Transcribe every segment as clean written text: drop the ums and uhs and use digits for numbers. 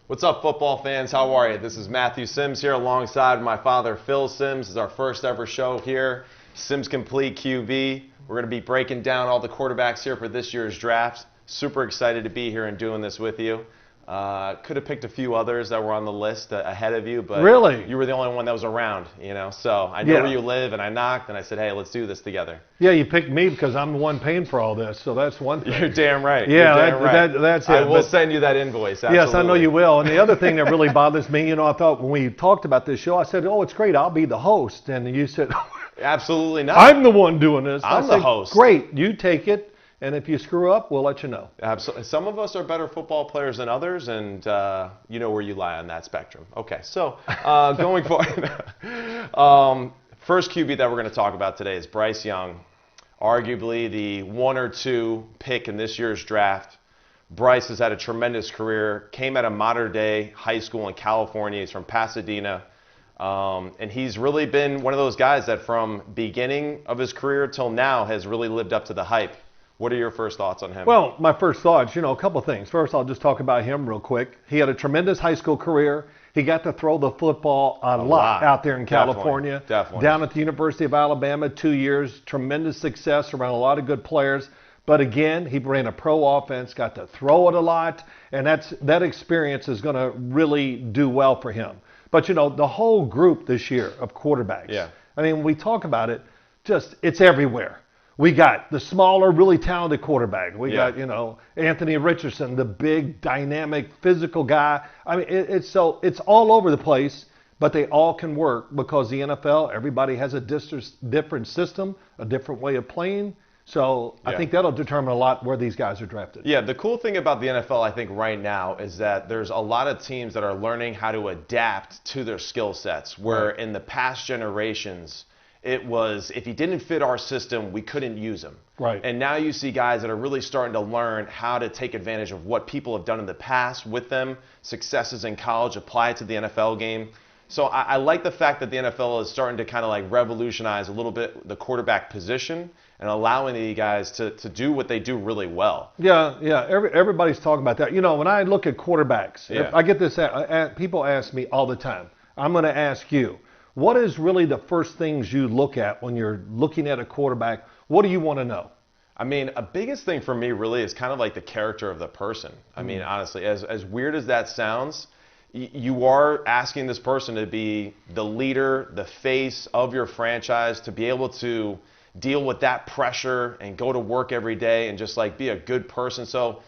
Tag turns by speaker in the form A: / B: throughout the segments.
A: What's up, football fans? How are you? This is Matthew Sims here alongside my father, Phil Sims. This is our first ever show here, Sims Complete QB. We're going to be breaking down all the quarterbacks here for this year's draft. Super excited to be here and doing this with you. Could have picked a few others that were on the list ahead of you, but
B: really,
A: you were the only one that was around, you know. So I know where you live, and I knocked, and I said, hey, let's do this together.
B: Yeah, you picked me because I'm the one paying for all this, so that's one thing.
A: You're damn right.
B: Yeah,
A: that's
B: it.
A: I will send you that invoice. Absolutely.
B: Yes, I know you will. And the other thing that really bothers me, you know, I thought when we talked about this show, I said, oh, it's great, I'll be the host. And you said,
A: absolutely not.
B: I'm the one doing this.
A: I'm the host.
B: Great, you take it. And if you screw up, we'll let you know.
A: Absolutely. Some of us are better football players than others, and you know where you lie on that spectrum. Okay, so going forward, first QB that we're going to talk about today is Bryce Young, arguably the 1 or 2 pick in this year's draft. Bryce has had a tremendous career, came out of modern-day high school in California. He's from Pasadena, and he's really been one of those guys that from beginning of his career till now has really lived up to the hype. What are your first thoughts on him?
B: Well, my first thoughts, you know, a couple things. First, I'll just talk about him real quick. He had a tremendous high school career. He got to throw the football a lot out there in California.
A: Definitely.
B: Down at the University of Alabama, 2 years, tremendous success around a lot of good players. But again, he ran a pro offense, got to throw it a lot, and that experience is going to really do well for him. But, you know, the whole group this year of quarterbacks, I mean, we talk about it, it's everywhere. We got the smaller, really talented quarterback. We got, you know, Anthony Richardson, the big, dynamic, physical guy. I mean, it's all over the place, but they all can work because the NFL, everybody has a different system, a different way of playing. So I think that'll determine a lot where these guys are drafted.
A: Yeah, the cool thing about the NFL, I think, right now is that there's a lot of teams that are learning how to adapt to their skill sets, where in the past generations, it was, if he didn't fit our system, we couldn't use him.
B: Right.
A: And now you see guys that are really starting to learn how to take advantage of what people have done in the past with them, successes in college, apply it to the NFL game. So I like the fact that the NFL is starting to kind of like revolutionize a little bit the quarterback position and allowing the guys to do what they do really well.
B: Yeah. Everybody's talking about that. You know, when I look at quarterbacks, I get this, people ask me all the time. I'm going to ask you. What is really the first things you look at when you're looking at a quarterback? What do you want to know?
A: I mean, a biggest thing for me really is kind of like the character of the person. I mean, honestly, as weird as that sounds, you are asking this person to be the leader, the face of your franchise, to be able to deal with that pressure and go to work every day and just like be a good person. So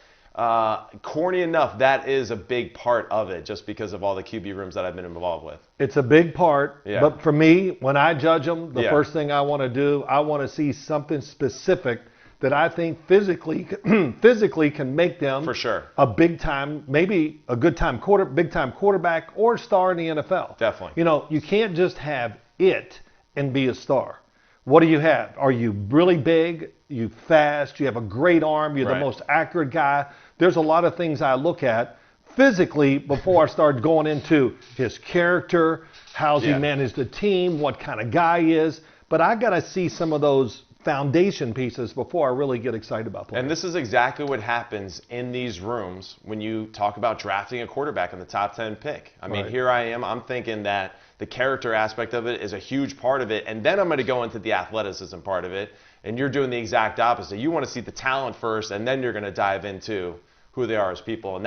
A: corny enough, that is a big part of it just because of all the QB rooms that I've been involved with.
B: It's a big part, but for me, when I judge them, the first thing I want to do, I want to see something specific that I think physically can make them
A: for sure
B: a big time, maybe a big time quarterback or star in the NFL.
A: Definitely.
B: You know, you can't just have it and be a star. What do you have? Are you really big? You fast? You have a great arm? You're the most accurate guy? There's a lot of things I look at physically before I start going into his character, how's he managed the team, what kind of guy he is. But I got to see some of those foundation pieces before I really get excited about playing.
A: And this is exactly what happens in these rooms when you talk about drafting a quarterback in the top 10 pick. I mean, here I am. I'm thinking that the character aspect of it is a huge part of it. And then I'm going to go into the athleticism part of it. And you're doing the exact opposite. You want to see the talent first, and then you're going to dive into who they are as people. And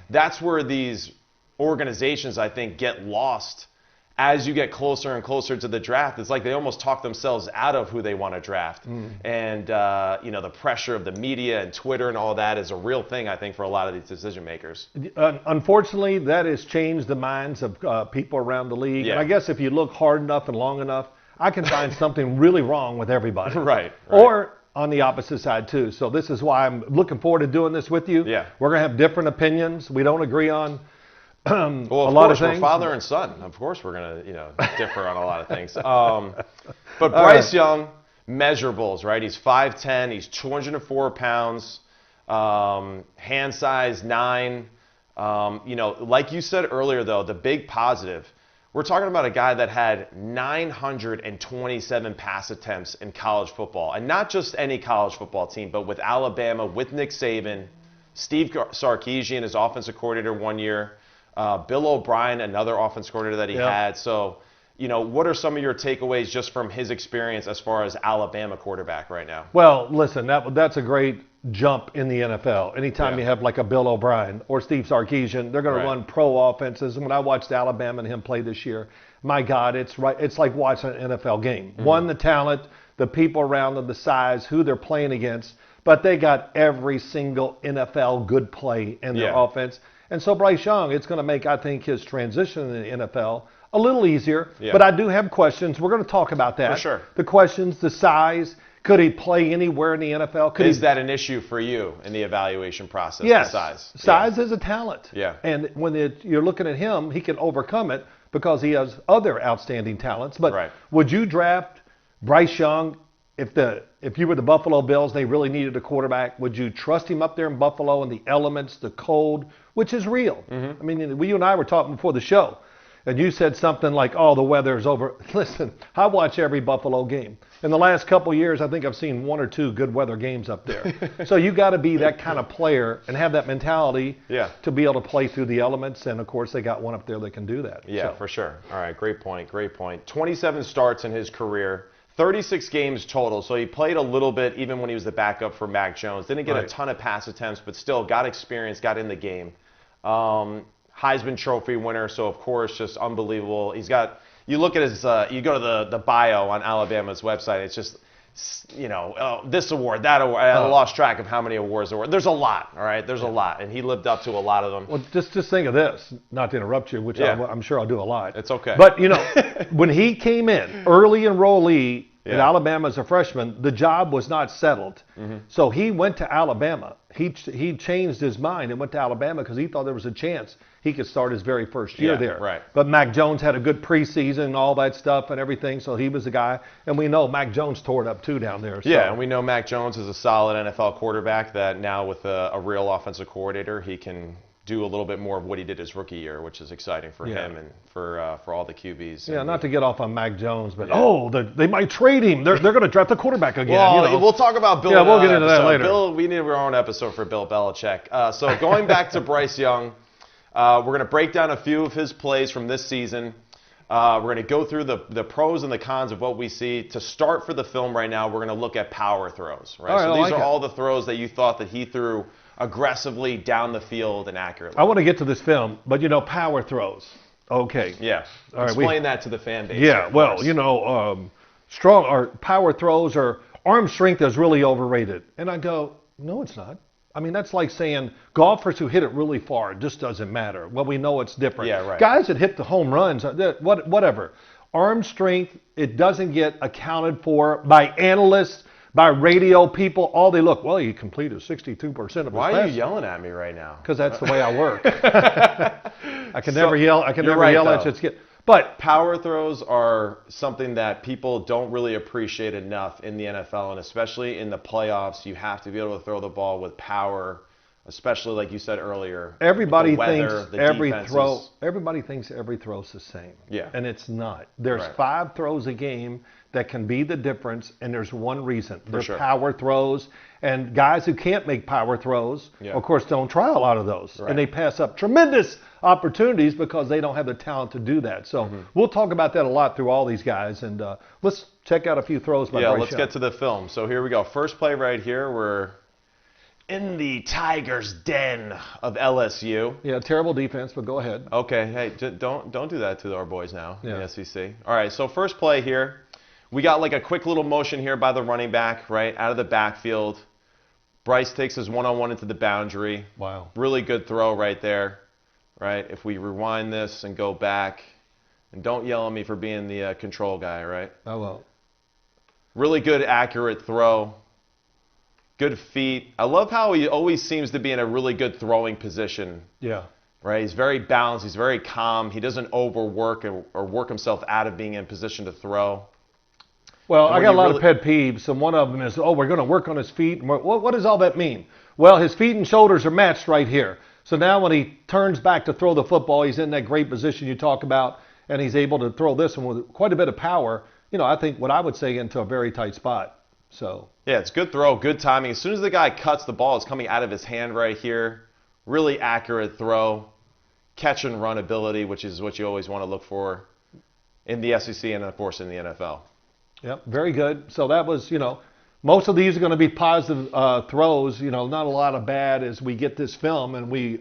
A: that's where these organizations, I think, get lost as you get closer and closer to the draft. It's like they almost talk themselves out of who they want to draft. And, you know, the pressure of the media and Twitter and all that is a real thing, I think, for a lot of these decision makers.
B: Unfortunately, that has changed the minds of people around the league. And I guess if you look hard enough and long enough, I can find something really wrong with everybody.
A: Right.
B: Or on the opposite side, too. So this is why I'm looking forward to doing this with you.
A: Yeah.
B: We're going to have different opinions. We don't agree on
A: well,
B: a lot of things.
A: We're father and son. Of course we're going to, you know, differ on a lot of things. But Bryce Young, measurables, right? He's 5'10", he's 204 pounds, hand size 9. You know, like you said earlier, though, the big positive, we're talking about a guy that had 927 pass attempts in college football. And not just any college football team, but with Alabama, with Nick Saban, Steve Sarkisian, his offensive coordinator 1 year. Bill O'Brien, another offense coordinator that he had. So, what are some of your takeaways just from his experience as far as Alabama quarterback right now?
B: Well, listen, that's a great jump in the NFL. Anytime you have like a Bill O'Brien or Steve Sarkisian, they're going to run pro offenses. And when I watched Alabama and him play this year, my God, it's like watching an NFL game. One, the talent, the people around them, the size, who they're playing against, but they got every single NFL good play in their offense. And so Bryce Young, it's going to make, I think, his transition in the NFL a little easier. But I do have questions. We're going to talk about that.
A: For sure.
B: The questions, the size. Could he play anywhere in the NFL?
A: Is that an issue for you in the evaluation process?
B: Yes.
A: The size.
B: Size is a talent.
A: Yeah.
B: And when you're looking at him, he can overcome it because he has other outstanding talents. But would you draft Bryce Young if you were the Buffalo Bills and they really needed a quarterback? Would you trust him up there in Buffalo in the elements, the cold, which is real? I mean, you and I were talking before the show, and you said something like, "Oh, the weather's over." Listen, I watch every Buffalo game. In the last couple of years, I think I've seen 1 or 2 good weather games up there. So you got to be that kind of player and have that mentality to be able to play through the elements. And of course, they got one up there that can do that.
A: Yeah, for sure. All right, great point. 27 starts in his career. 36 games total, so he played a little bit even when he was the backup for Mac Jones. Didn't get a ton of pass attempts, but still got experience, got in the game. Heisman Trophy winner, so of course, just unbelievable. He's got, you look at his, you go to the bio on Alabama's website, it's just, this award, that award. I lost track of how many awards there were. There's a lot, all right? There's a lot, and he lived up to a lot of them.
B: Well, just think of this, not to interrupt you, which I'm sure I'll do a lot.
A: It's okay.
B: But, when he came in, early enrollee in Alabama as a freshman, the job was not settled. So he went to Alabama. He changed his mind and went to Alabama because he thought there was a chance he could start his very first year there.
A: Right.
B: But Mac Jones had a good preseason and all that stuff and everything, so he was the guy. And we know Mac Jones tore it up too down there. So.
A: Yeah, and we know Mac Jones is a solid NFL quarterback that now with a real offensive coordinator, he can do a little bit more of what he did his rookie year, which is exciting for him and for all the QBs.
B: Yeah, not to get off on Mac Jones, but they might trade him. They're going to draft a quarterback again.
A: Well, we'll talk about Bill.
B: Yeah, we'll get into that later.
A: Bill, we need our own episode for Bill Belichick. So going back to Bryce Young, we're going to break down a few of his plays from this season. We're going to go through the pros and the cons of what we see. To start for the film right now, we're going to look at power throws. Right? So these are all the throws that you thought that he threw aggressively down the field and accurately.
B: I want to get to this film, but power throws. Okay.
A: Yeah. All right, explain that to the fan base.
B: Yeah. Well, strong or power throws or arm strength is really overrated. And I go, no, it's not. I mean, that's like saying golfers who hit it really far, it just doesn't matter. Well, we know it's different.
A: Yeah, right.
B: Guys that hit the home runs, whatever. Arm strength, it doesn't get accounted for by analysts, by radio people. All they look, well, he completed 62% of his passes.
A: Why are you yelling at me right now?
B: Because that's the way I work. I can never yell. I can never yell at you. But
A: power throws are something that people don't really appreciate enough in the NFL, and especially in the playoffs, you have to be able to throw the ball with power, especially like you said earlier.
B: Everybody thinks every throw. Everybody thinks every throw's the same.
A: Yeah,
B: and it's not. There's 5 throws a game that can be the difference, and there's one reason. They're power throws, and guys who can't make power throws, of course, don't try a lot of those, and they pass up tremendous opportunities because they don't have the talent to do that. So we'll talk about that a lot through all these guys, and let's check out a few throws by Bryce Young.
A: Let's get to the film. So here we go. First play right here. We're in the Tigers' den of LSU.
B: Yeah, terrible defense, but go ahead.
A: Okay, hey, don't do that to our boys now in the SEC. All right, so first play here. We got like a quick little motion here by the running back, right, out of the backfield. Bryce takes his one-on-one into the boundary.
B: Wow.
A: Really good throw right there, right? If we rewind this and go back, and don't yell at me for being the control guy, right?
B: I won't.
A: Really good, accurate throw. Good feet. I love how he always seems to be in a really good throwing position.
B: Yeah.
A: Right? He's very balanced. He's very calm. He doesn't overwork or work himself out of being in position to throw.
B: Well, I got a lot of pet peeves, and one of them is, we're going to work on his feet. What does all that mean? Well, his feet and shoulders are matched right here. So now when he turns back to throw the football, he's in that great position you talk about, and he's able to throw this one with quite a bit of power, I think what I would say into a very tight spot. So
A: yeah, it's good throw, good timing. As soon as the guy cuts, the ball is coming out of his hand right here. Really accurate throw. catch and run ability, which is what you always want to look for in the SEC and, of course, in the NFL.
B: Yep, very good. So that was, most of these are going to be positive throws, not a lot of bad as we get this film and we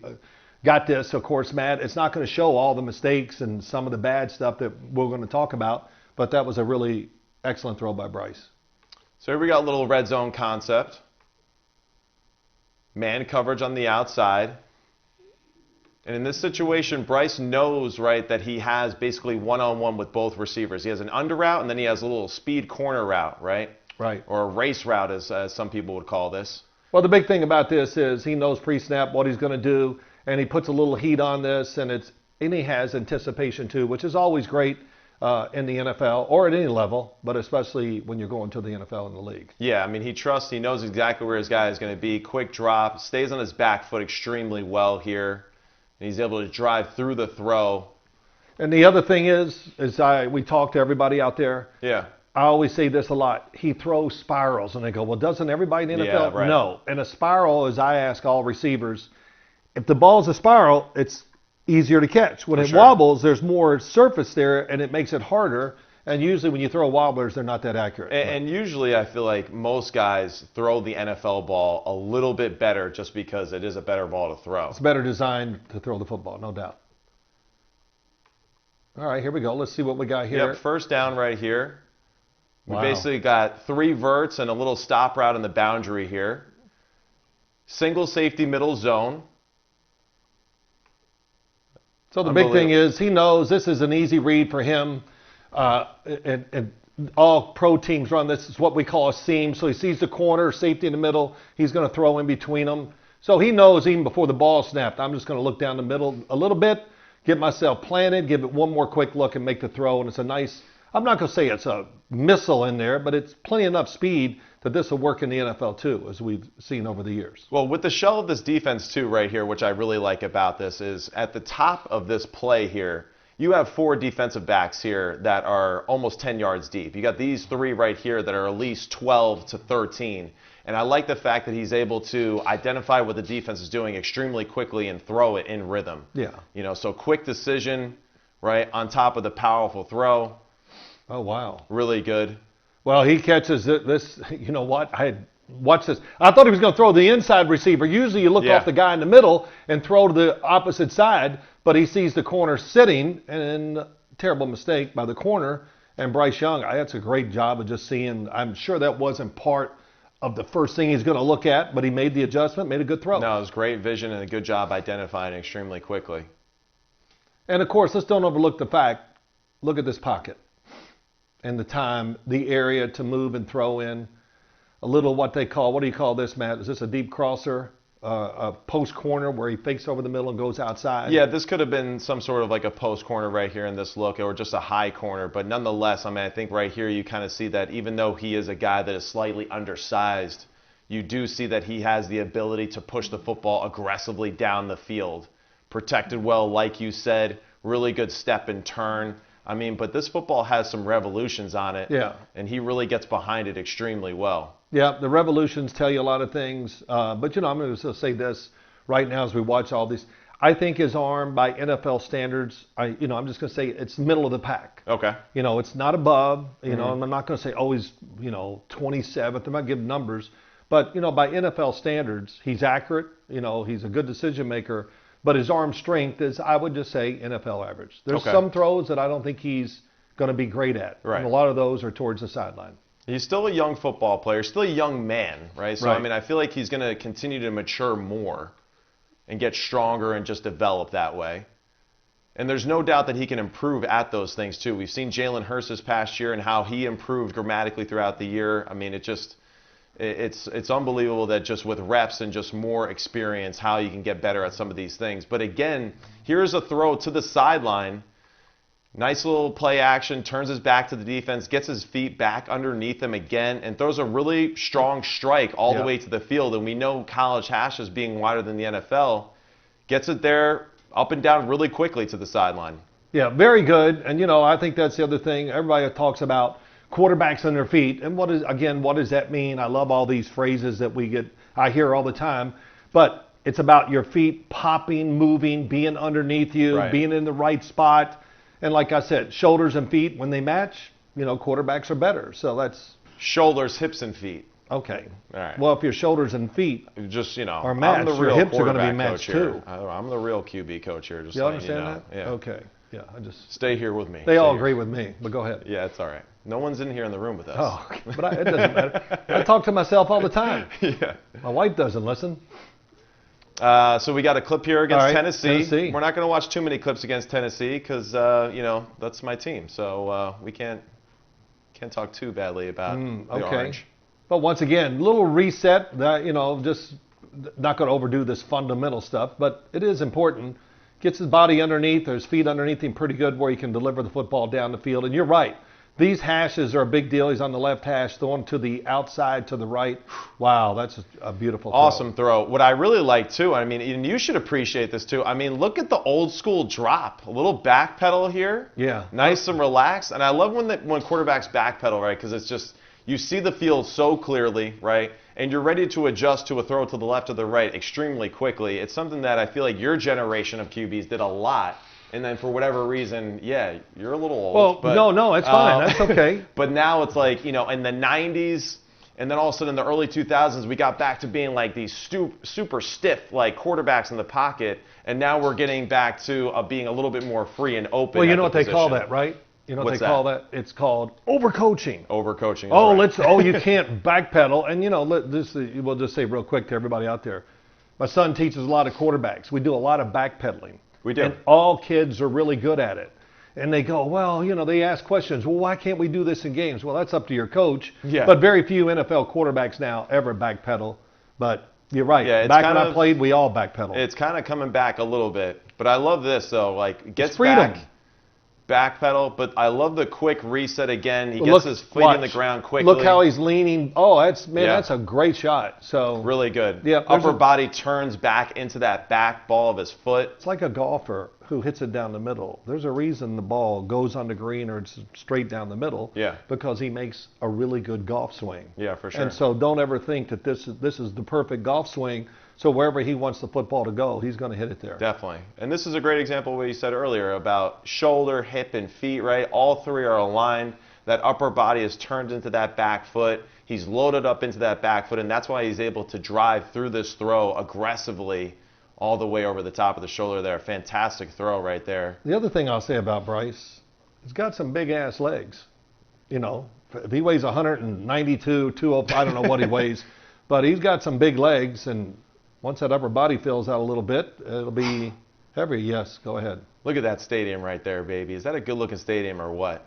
B: got this, of course, Matt. It's not going to show all the mistakes and some of the bad stuff that we're going to talk about, but that was a really excellent throw by Bryce.
A: So here we got a little red zone concept. Man coverage on the outside. And in this situation, Bryce knows, right, that he has basically one-on-one with both receivers. He has an under route, and then he has a little speed corner route, right?
B: Right.
A: Or a race route, as some people would call this.
B: Well, the big thing about this is he knows pre-snap what he's going to do, and he puts a little heat on this, and he has anticipation too, which is always great in the NFL or at any level, but especially when you're going to the NFL in the league.
A: Yeah, I mean, he knows exactly where his guy is going to be. Quick drop, stays on his back foot extremely well here. And he's able to drive through the throw.
B: And the other thing is we talk to everybody out there.
A: Yeah.
B: I always say this a lot. He throws spirals, and they go, well, doesn't everybody in the NFL?
A: Yeah, right.
B: No. And a spiral, as I ask all receivers, if the ball's a spiral, it's easier to catch. When it wobbles, there's more surface there, and it makes it harder. And usually when you throw wobblers, they're not that accurate.
A: And usually I feel like most guys throw the NFL ball a little bit better just because it is a better ball to throw.
B: It's better designed to throw the football, no doubt. All right, here we go. Let's see what we got here.
A: Yep, first down right here. We
B: Wow.
A: basically got 3 verts and a little stop route in the boundary here. Single safety middle zone.
B: So the big thing is he knows this is an easy read for him. And all pro teams run this. Is what we call a seam. So he sees the corner, safety in the middle. He's going to throw in between them. So he knows even before the ball snapped, I'm just going to look down the middle a little bit, get myself planted, give it one more quick look, and make the throw. And it's a nice, I'm not going to say it's a missile in there, but it's plenty enough speed that this will work in the NFL too, as we've seen over the years.
A: Well, with the shell of this defense too right here, which I really like about this, is at the top of this play here, you have 4 defensive backs here that are almost 10 yards deep. You got these 3 right here that are at least 12 to 13. And I like the fact that he's able to identify what the defense is doing extremely quickly and throw it in rhythm.
B: Yeah.
A: So quick decision, right, on top of the powerful throw.
B: Oh, wow.
A: Really good.
B: Well, he catches this. You know what? Watch this. I thought he was going to throw the inside receiver. Usually you look off the guy in the middle and throw to the opposite side, but he sees the corner sitting, and terrible mistake by the corner. And Bryce Young, that's a great job of just seeing. I'm sure that wasn't part of the first thing he's going to look at, but he made the adjustment, made a good throw.
A: No, it was great vision and a good job identifying extremely quickly.
B: And, of course, let's don't overlook the fact, look at this pocket and the time, the area to move and throw in. A little what do you call this, Matt? Is this a deep crosser, a post corner where he fakes over the middle and goes outside?
A: Yeah, this could have been some sort of like a post corner right here in this look, or just a high corner. But nonetheless, I mean, I think right here you kind of see that even though he is a guy that is slightly undersized, you do see that he has the ability to push the football aggressively down the field. Protected well, like you said, really good step and turn. I mean, but this football has some revolutions on it.
B: Yeah.
A: And he really gets behind it extremely well.
B: Yeah, the revolutions tell you a lot of things. But, I'm going to say this right now as we watch all these. I think his arm, by NFL standards, I'm just going to say it's middle of the pack.
A: Okay.
B: It's not above. And I'm not going to say, he's, 27th. I'm not giving numbers. But, by NFL standards, he's accurate. He's a good decision maker. But his arm strength is, I would just say, NFL average. There's some throws that I don't think he's going to be great at.
A: Right.
B: And a lot of those are towards the sideline.
A: He's still a young football player, still a young man, right? So, I mean, I feel like he's going to continue to mature more and get stronger and just develop that way. And there's no doubt that he can improve at those things, too. We've seen Jalen Hurts this past year and how he improved dramatically throughout the year. I mean, it's unbelievable that just with reps and just more experience, how you can get better at some of these things. But again, here's a throw to the sideline. Nice little play action, turns his back to the defense, gets his feet back underneath him again, and throws a really strong strike all the way to the field. And we know college hashes being wider than the NFL. Gets it there up and down really quickly to the sideline. Yeah,
B: very good. And, I think that's the other thing. Everybody talks about quarterbacks on their feet. And what does that mean? I love all these phrases that I hear all the time. But It's about your feet popping, moving, being underneath you,
A: Right.
B: being in the right spot. And like I said, shoulders and feet, when they match, quarterbacks are better. So that's
A: Shoulders, hips, and feet.
B: okay.
A: All right.
B: Well, if your shoulders and feet
A: Just,
B: are
A: I'm
B: matched,
A: the
B: your
A: real
B: hips are going to be
A: quarterback
B: matched
A: coach here.
B: too.
A: I'm the real QB coach here. Just
B: You
A: letting
B: understand
A: know.
B: that?
A: Yeah.
B: Okay. Yeah, I just.
A: Stay here with me.
B: They
A: Stay
B: all
A: here.
B: agree with me, but go ahead.
A: Yeah, it's all right. No one's in here in the room with us.
B: Oh, okay. But it doesn't matter. I talk to myself all the time.
A: Yeah.
B: My wife doesn't listen.
A: So we got a clip here against
B: All right,
A: Tennessee.
B: Tennessee.
A: We're not going to watch too many clips against Tennessee because that's my team. So we can't talk too badly about the
B: Okay.
A: orange.
B: But once again, little reset. That just not going to overdo this fundamental stuff, but it is important. Gets his body underneath, or his feet underneath him pretty good, where he can deliver the football down the field. And you're right. These hashes are a big deal. He's on the left hash, throwing to the outside, to the right. Wow, that's a beautiful throw.
A: Awesome throw. What I really like too, I mean, and you should appreciate this too. I mean, look at the old school drop. A little back pedal here.
B: Yeah.
A: Nice and relaxed. And I love when quarterbacks back pedal, right? Because it's just, you see the field so clearly, right? And you're ready to adjust to a throw to the left or the right extremely quickly. It's something that I feel like your generation of QBs did a lot. And then for whatever reason, yeah, you're a little old.
B: Well,
A: but,
B: no, it's fine. That's okay.
A: But now it's like, in the 90s, and then all of a sudden in the early 2000s, we got back to being like these super stiff like quarterbacks in the pocket. And now we're getting back to being a little bit more free and open.
B: Well, you
A: at
B: know
A: the
B: what they call
A: position.
B: that, right? You know what
A: What's
B: they call that? It's called overcoaching.
A: Overcoaching.
B: Oh,
A: is right.
B: you can't backpedal. And we'll just say real quick to everybody out there. My son teaches a lot of quarterbacks. We do a lot of backpedaling.
A: We do.
B: And all kids are really good at it. And they go, well, they ask questions. Well, why can't we do this in games? Well, that's up to your coach.
A: Yeah.
B: But very few NFL quarterbacks now ever backpedal. But you're right.
A: Yeah, it's
B: back when
A: kind
B: I
A: of-
B: played, we all backpedaled.
A: It's kind of coming back a little bit. But I love this, though. Like, gets
B: freedom.
A: back pedal, but I love the quick reset again. He
B: Well,
A: gets his feet in the
B: watch.
A: ground quickly.
B: Look how he's leaning. Oh,
A: Yeah.
B: that's a great shot. So
A: Really good.
B: Yeah, there's
A: Upper
B: a-
A: body turns back into that back ball of his foot.
B: it's like a golfer who hits it down the middle. There's a reason the ball goes on the green or it's straight down the middle.
A: Yeah.
B: Because he makes a really good golf swing.
A: Yeah, for sure.
B: And so don't ever think that this is the perfect golf swing. So wherever he wants the football to go, he's going to hit it there.
A: Definitely. And this is a great example of what you said earlier about shoulder, hip, and feet, right? All three are aligned. That upper body is turned into that back foot. He's loaded up into that back foot, and that's why he's able to drive through this throw aggressively all the way over the top of the shoulder there. Fantastic throw right there.
B: The other thing I'll say about Bryce, he's got some big ass legs. If he weighs 192, 205, I don't know what he weighs, but he's got some big legs, and once that upper body fills out a little bit, it'll be heavy. Yes, go ahead.
A: Look at that stadium right there, baby. Is that a good-looking stadium or what?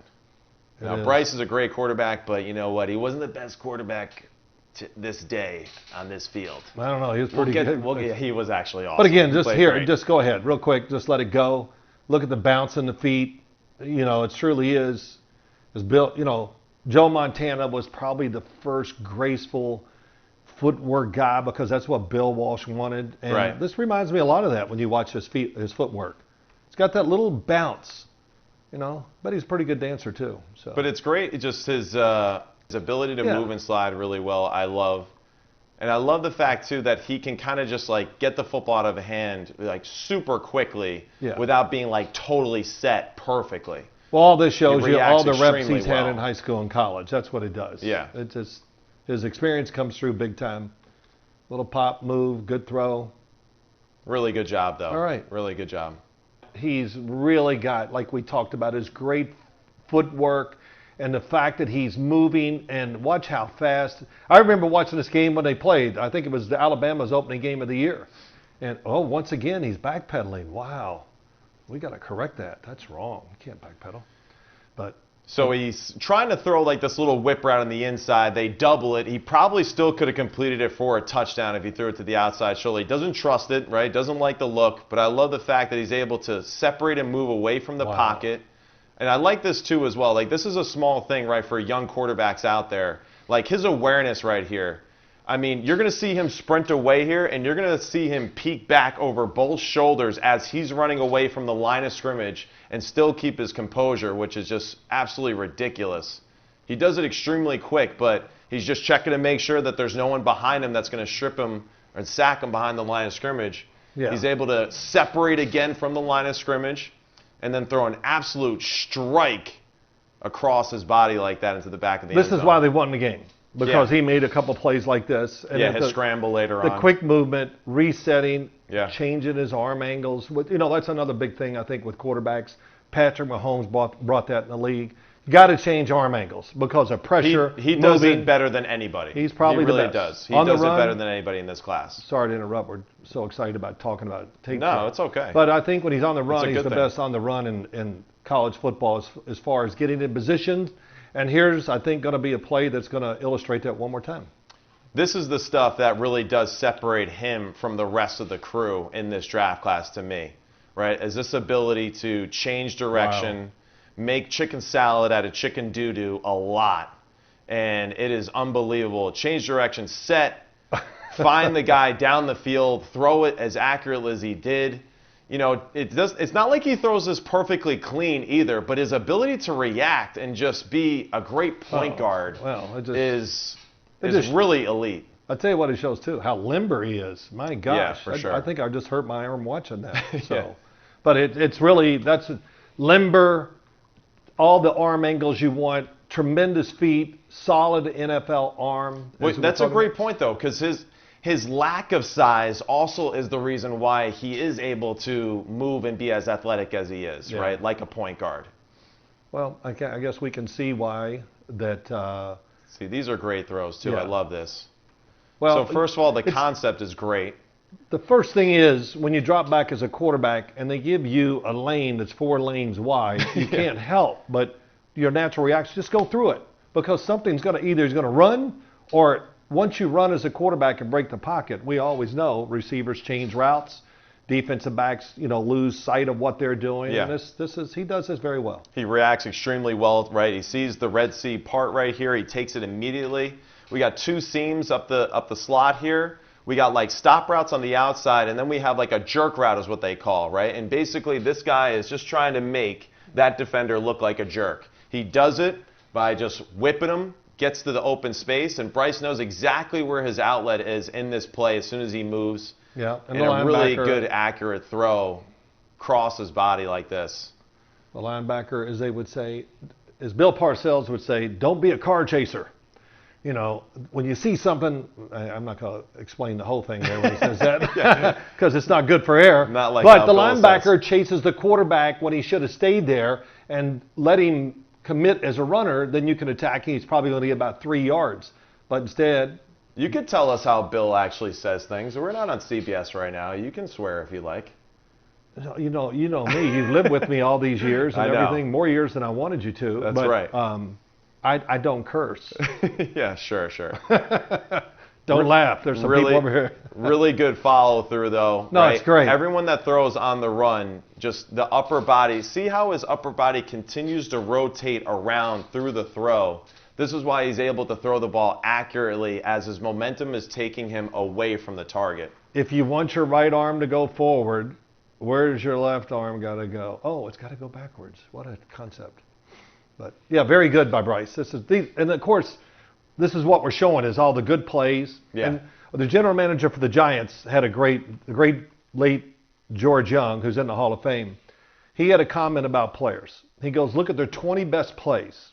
B: It
A: Now,
B: is.
A: Bryce is a great quarterback, but you know what? He wasn't the best quarterback to this day on this field.
B: I don't know. He was pretty good.
A: He was actually awesome.
B: But again,
A: He
B: just
A: played
B: here,
A: great.
B: just go ahead, real quick. Just let it go. Look at the bounce in the feet. It truly is built. Joe Montana was probably the first graceful footwork guy because that's what Bill Walsh wanted. And
A: Right.
B: this reminds me a lot of that when you watch his footwork. It's got that little bounce, but he's a pretty good dancer too. So.
A: But it's great. It's just his ability to
B: Yeah.
A: move and slide really well. I love the fact too that he can kind of just like get the football out of a hand like super quickly
B: Yeah.
A: without being like totally set perfectly.
B: Well, all this shows
A: He
B: you all
A: reacts
B: the reps
A: extremely
B: he's had
A: well.
B: in high school and college. That's what it does.
A: Yeah.
B: It just his experience comes through big time. Little pop, move, good throw.
A: Really good job though.
B: All right.
A: Really good job.
B: He's really got, like we talked about, his great footwork and the fact that he's moving, and watch how fast. I remember watching this game when they played. I think it was the Alabama's opening game of the year. And once again, he's backpedaling. Wow. We got to correct that. That's wrong. You can't backpedal. But
A: So he's trying to throw like this little whip route on the inside. They double it. He probably still could have completed it for a touchdown if he threw it to the outside shoulder. He doesn't trust it, right? Doesn't like the look. But I love the fact that he's able to separate and move away from the
B: Wow.
A: pocket. And I like this too as well. Like this is a small thing, right, for young quarterbacks out there. Like his awareness right here. I mean, you're going to see him sprint away here, and you're going to see him peek back over both shoulders as he's running away from the line of scrimmage and still keep his composure, which is just absolutely ridiculous. He does it extremely quick, but he's just checking to make sure that there's no one behind him that's going to strip him and sack him behind the line of scrimmage.
B: Yeah.
A: He's able to separate again from the line of scrimmage and then throw an absolute strike across his body like that into the back of the end zone.
B: This is why they won the game, because he made a couple plays like this. And
A: his scramble later on.
B: The quick movement, resetting,
A: Yeah.
B: changing his arm angles. That's another big thing, I think, with quarterbacks. Patrick Mahomes brought that in the league. You got to change arm angles because of pressure.
A: He does it better than anybody.
B: He's probably
A: the best.
B: He
A: does. He does it better than anybody in this class.
B: Sorry to interrupt. We're so excited about talking about it.
A: No, it's okay.
B: But I think when he's on the run, he's the
A: thing.
B: best on the run in college football as far as getting in position. And here's, I think, going to be a play that's going to illustrate that one more time.
A: This is the stuff that really does separate him from the rest of the crew in this draft class to me, right? Is this ability to change direction, make chicken salad out of chicken doo-doo a lot. And it is unbelievable. Change direction, set, find the guy down the field, throw it as accurately as he did. It's not like he throws this perfectly clean either, but his ability to react and just be a great point guard is really elite.
B: I'll tell you what it shows too, how limber he is. My gosh.
A: Yeah, for sure.
B: I think I just hurt my arm watching that. But it's really, that's limber, all the arm angles you want, tremendous feet, solid NFL arm.
A: That's a great point though, because his lack of size also is the reason why he is able to move and be as athletic as he is, right? Like a point guard.
B: Well, I guess we can see why that.
A: See, these are great throws too. I love this.
B: Well,
A: so first of all, the concept is great.
B: The first thing is when you drop back as a quarterback and they give you a lane that's 4 lanes wide, you can't help but your natural reaction, just go through it, because something's going to either he's going to run, or once you run as a quarterback and break the pocket, we always know receivers change routes, defensive backs, lose sight of what they're doing.
A: Yeah.
B: And he does this very well.
A: He reacts extremely well, right? He sees the Red Sea part right here. He takes it immediately. We got 2 seams up the slot here. We got like stop routes on the outside, and then we have like a jerk route is what they call, right? And basically this guy is just trying to make that defender look like a jerk. He does it by just whipping him, gets to the open space, and Bryce knows exactly where his outlet is in this play as soon as he moves.
B: Yeah,
A: and a really good, accurate throw across his body like this.
B: The linebacker, as they would say, as Bill Parcells would say, don't be a car chaser. When you see something, I'm not going to explain the whole thing there when he says that, because it's not good for air.
A: Not like
B: but the linebacker chases the quarterback when he should have stayed there and let him commit as a runner. Then you can attack him. He's probably going to get about 3 yards. But instead,
A: you could tell us how Bill actually says things. We're not on CBS right now. You can swear if you like.
B: You know me. You've lived with me all these years and everything, more years than I wanted you to.
A: That's right.
B: I don't curse.
A: Yeah, sure.
B: Don't laugh. There's some people over here.
A: Really good follow through though.
B: No,
A: right?
B: It's great.
A: Everyone that throws on the run, just the upper body. See how his upper body continues to rotate around through the throw. This is why he's able to throw the ball accurately as his momentum is taking him away from the target.
B: If you want your right arm to go forward, where's your left arm got to go? Oh, it's got to go backwards. What a concept. But yeah, very good by Bryce. And of course, this is what we're showing is all the good plays.
A: Yeah.
B: And the general manager for the Giants had a great late George Young, who's in the Hall of Fame. He had a comment about players. He goes, look at their 20 best plays.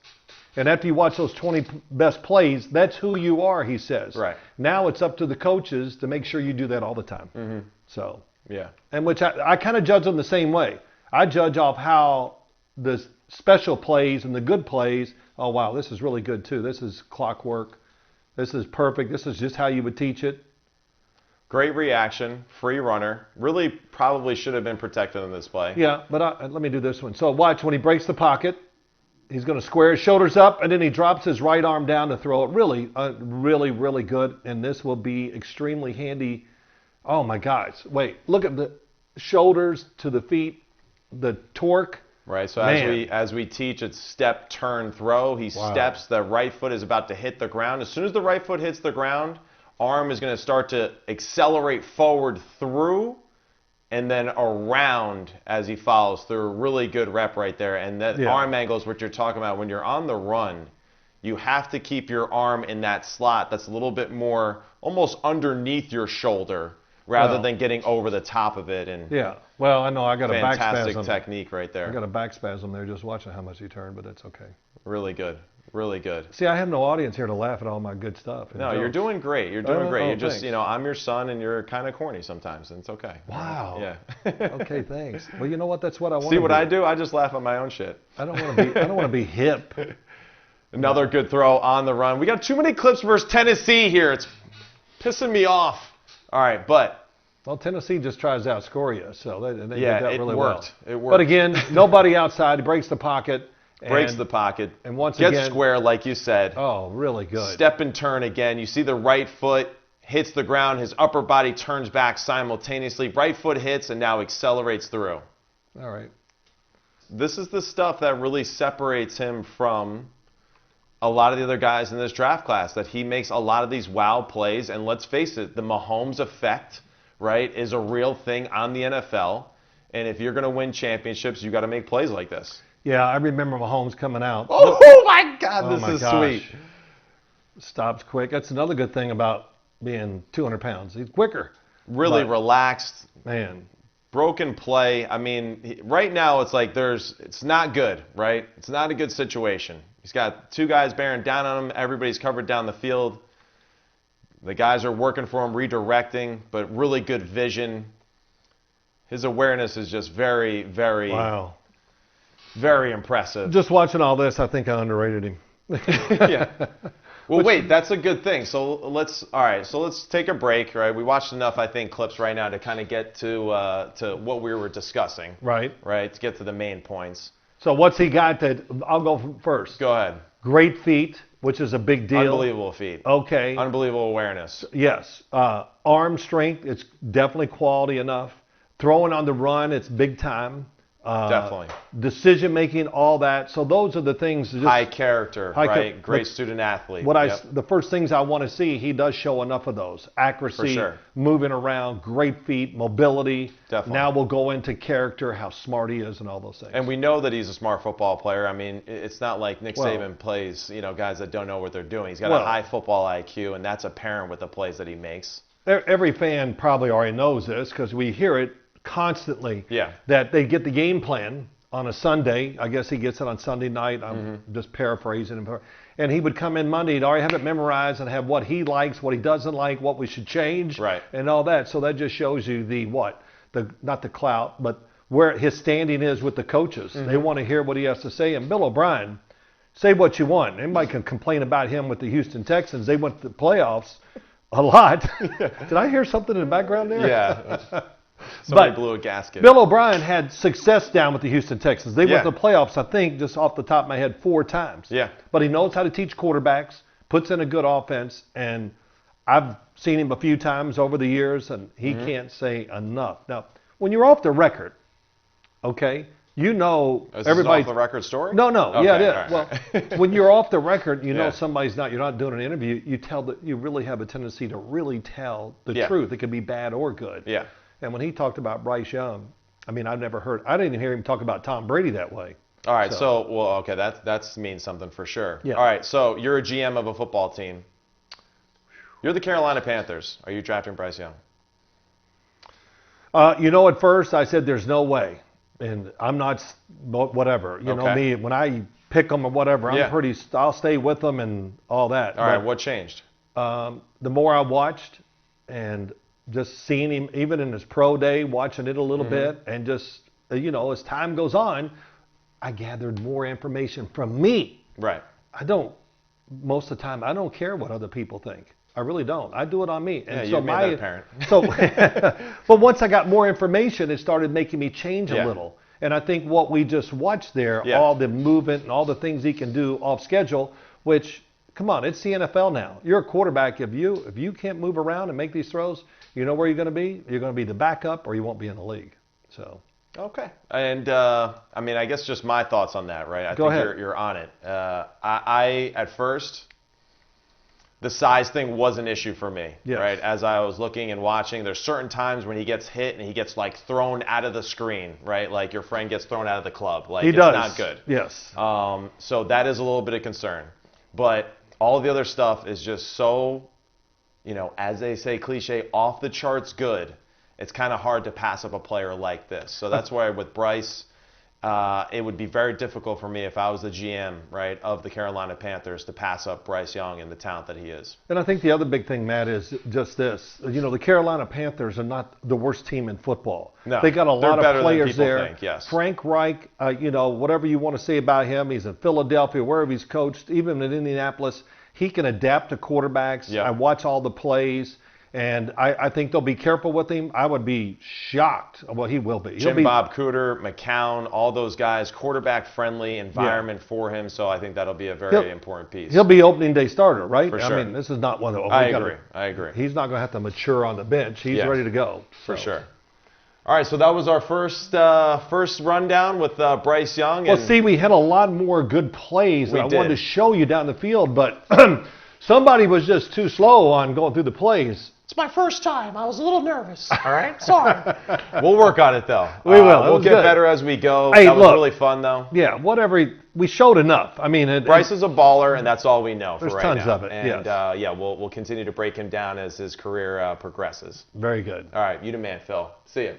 B: And after you watch those 20 best plays, that's who you are, he says.
A: Right.
B: Now it's up to the coaches to make sure you do that all the time.
A: Mm-hmm.
B: So.
A: Yeah.
B: And which I kind of judge them the same way. I judge off how the special plays and the good plays, oh, wow, this is really good too. This is clockwork. This is perfect. This is just how you would teach it.
A: Great reaction, free runner. Really probably should have been protected in this play.
B: Yeah, but let me do this one. So watch, when he breaks the pocket, he's going to square his shoulders up, and then he drops his right arm down to throw it. Really, really good. And this will be extremely handy. Oh, my gosh. Wait, look at the shoulders to the feet, the torque.
A: Right, so as we teach, it's step, turn, throw. He steps, the right foot is about to hit the ground. As soon as the right foot hits the ground, arm is going to start to accelerate forward through and then around as he follows through. Really good rep right there. And that arm angle is what you're talking about. When you're on the run, you have to keep your arm in that slot that's a little bit more almost underneath your shoulder rather than getting over the top of it. And
B: yeah. Well, I know I got a back
A: fantastic
B: spasm.
A: technique right there.
B: I got a back spasm there just watching how much he turned, but that's okay.
A: Really good. Really good.
B: See, I have no audience here to laugh at all my good stuff.
A: No, you're doing great. You're doing great.
B: Oh,
A: You're just,
B: thanks.
A: I'm your son, and you're kind of corny sometimes, and it's okay.
B: Wow.
A: Yeah.
B: Okay, thanks. Well, you know what? That's what I want.
A: See what I do? I just laugh at my own shit.
B: I don't want to be. I don't want to be hip.
A: Another good throw on the run. We got too many clips versus Tennessee here. It's pissing me off. All right, but.
B: Well, Tennessee just tries to outscore you, so they did
A: Yeah,
B: that
A: it
B: really
A: worked.
B: well.
A: It worked.
B: But again, nobody outside. He breaks the pocket.
A: Breaks the pocket.
B: And once
A: gets
B: again,
A: square, like you said.
B: Oh, really good.
A: Step and turn again. You see the right foot hits the ground. His upper body turns back simultaneously. Right foot hits and now accelerates through.
B: All right.
A: This is the stuff that really separates him from a lot of the other guys in this draft class, that he makes a lot of these wow plays. And let's face it, the Mahomes effect, right, is a real thing on the NFL. And if you're going to win championships, you got to make plays like this.
B: Yeah, I remember Mahomes coming out.
A: Oh my God,
B: Oh
A: this
B: my
A: is
B: gosh.
A: sweet.
B: Stops quick. That's another good thing about being 200 pounds. He's quicker.
A: Really
B: But-
A: relaxed.
B: Man,
A: Broken play. I mean, right now it's like it's not good, right? It's not a good situation. He's got two guys bearing down on him. Everybody's covered down the field. The guys are working for him, redirecting, but really good vision. His awareness is just very, very,
B: wow.
A: very impressive.
B: Just watching all this, I think I underrated him.
A: Yeah. Well, wait, that's a good thing. So let's take a break, right? We watched enough, I think, clips right now to kind of get to what we were discussing.
B: Right.
A: Right, to get to the main points.
B: So what's he got that, I'll go first.
A: Go ahead.
B: Great feet, which is a big deal.
A: Unbelievable feet.
B: Okay.
A: Unbelievable awareness.
B: Yes. Arm strength, it's definitely quality enough. Throwing on the run, it's big time.
A: Definitely.
B: Decision making, all that. So those are the things. Just,
A: High character,
B: high
A: right?
B: char-
A: Great
B: but
A: student athlete.
B: The first things I want to see, he does show enough of those. Accuracy,
A: For sure.
B: moving around, great feet, mobility.
A: Definitely.
B: Now we'll go into character, how smart he is, and all those things.
A: And we know that he's a smart football player. I mean, it's not like Nick
B: Well-
A: Saban plays, guys that don't know what they're doing. He's got
B: Well-
A: a high football IQ, and that's apparent with the plays that he makes.
B: Every fan probably already knows this because we hear it constantly.
A: Yeah.
B: That they get the game plan on a Sunday. I guess he gets it on Sunday night. I'm just paraphrasing him. And he would come in Monday and already have it memorized and have what he likes, what he doesn't like, what we should change,
A: Right.
B: and all that. So that just shows you not the clout, but where his standing is with the coaches. They want to hear what he has to say. And Bill O'Brien, say what you want. Anybody can complain about him with the Houston Texans. They went to the playoffs a lot. Did I hear something in the background there?
A: Yeah. Somebody
B: But
A: blew a gasket.
B: Bill O'Brien had success down with the Houston Texans. They went
A: Yeah.
B: to the playoffs, I think, just off the top of my head, 4 times.
A: Yeah.
B: But he knows how to teach quarterbacks, puts in a good offense, and I've seen him a few times over the years, and he can't say enough. Now, when you're off the record, okay,
A: Is this
B: everybody.
A: off the record story?
B: No,
A: Okay,
B: yeah, it is.
A: all right,
B: Well,
A: all right.
B: when you're off the record, you know
A: Yeah.
B: somebody's you're not doing an interview. You tell that you really have a tendency to really tell the
A: Yeah.
B: truth. It can be bad or good.
A: Yeah.
B: And when he talked about Bryce Young, I mean, I didn't even hear him talk about Tom Brady that way.
A: All right, okay, that means something for sure.
B: Yeah.
A: All right, so you're a GM of a football team. You're the Carolina Panthers. Are you drafting Bryce Young?
B: At first I said there's no way, and I'm not. Whatever. You know
A: Okay.
B: me, when I pick them or whatever,
A: Yeah.
B: I'll stay with them and all that.
A: All right, what changed?
B: The more I watched, and just seeing him, even in his pro day, watching it a little bit, and just as time goes on, I gathered more information from me.
A: Right.
B: Most of the time, I don't care what other people think. I really don't. I do it on me.
A: Yeah,
B: And
A: you made that apparent.
B: So, but once I got more information, it started making me change
A: Yeah.
B: a little. And I think what we just watched there,
A: Yeah.
B: all the movement and all the things he can do off schedule, which, come on, it's the NFL now. You're a quarterback. If you can't move around and make these throws, you know where you're going to be? You're going to be the backup, or you won't be in the league. So.
A: Okay. And I guess just my thoughts on that, right? I
B: Go
A: think
B: ahead.
A: you're on it. I at first, the size thing was an issue for me,
B: Yes.
A: right? As I was looking and watching, there's certain times when he gets hit and he gets like thrown out of the screen, right? Like your friend gets thrown out of the club. Like
B: He
A: it's
B: does.
A: not good.
B: Yes.
A: So that is a little bit of concern. But all the other stuff is just so, as they say, cliche, off the charts good. It's kind of hard to pass up a player like this. So that's why with Bryce, it would be very difficult for me if I was the GM, right, of the Carolina Panthers to pass up Bryce Young and the talent that he is.
B: And I think the other big thing, Matt, is just this. The Carolina Panthers are not the worst team in football.
A: No,
B: they got a lot of players there.
A: Think, yes.
B: Frank Reich, whatever you want to say about him, he's in Philadelphia, wherever he's coached, even in Indianapolis, he can adapt to quarterbacks.
A: Yep.
B: I watch all the plays. And I think they'll be careful with him. I would be shocked. Well, he will be.
A: Bob Cooter, McCown, all those guys, quarterback-friendly environment for him. So I think that'll be a very important piece.
B: He'll be opening day starter, right?
A: For sure.
B: I mean, this is not one of those.
A: I agree.
B: He's not going to have to mature on the bench. He's ready to go.
A: For sure. All right, so that was our first rundown with Bryce Young.
B: Well, see, we had a lot more good plays that I wanted to show you down the field, but somebody was just too slow on going through the plays.
C: It's my first time. I was a little nervous. All right? Sorry.
A: We'll work on it, though.
B: We will.
A: We'll get better as we go.
B: Hey,
A: that was really fun, though.
B: Yeah, whatever. We showed enough. I mean,
A: Bryce is a baller, and that's all we know for right now.
B: There's tons of it,
A: And, we'll continue to break him down as his career progresses.
B: Very good.
A: All right, you the man, Phil. See ya.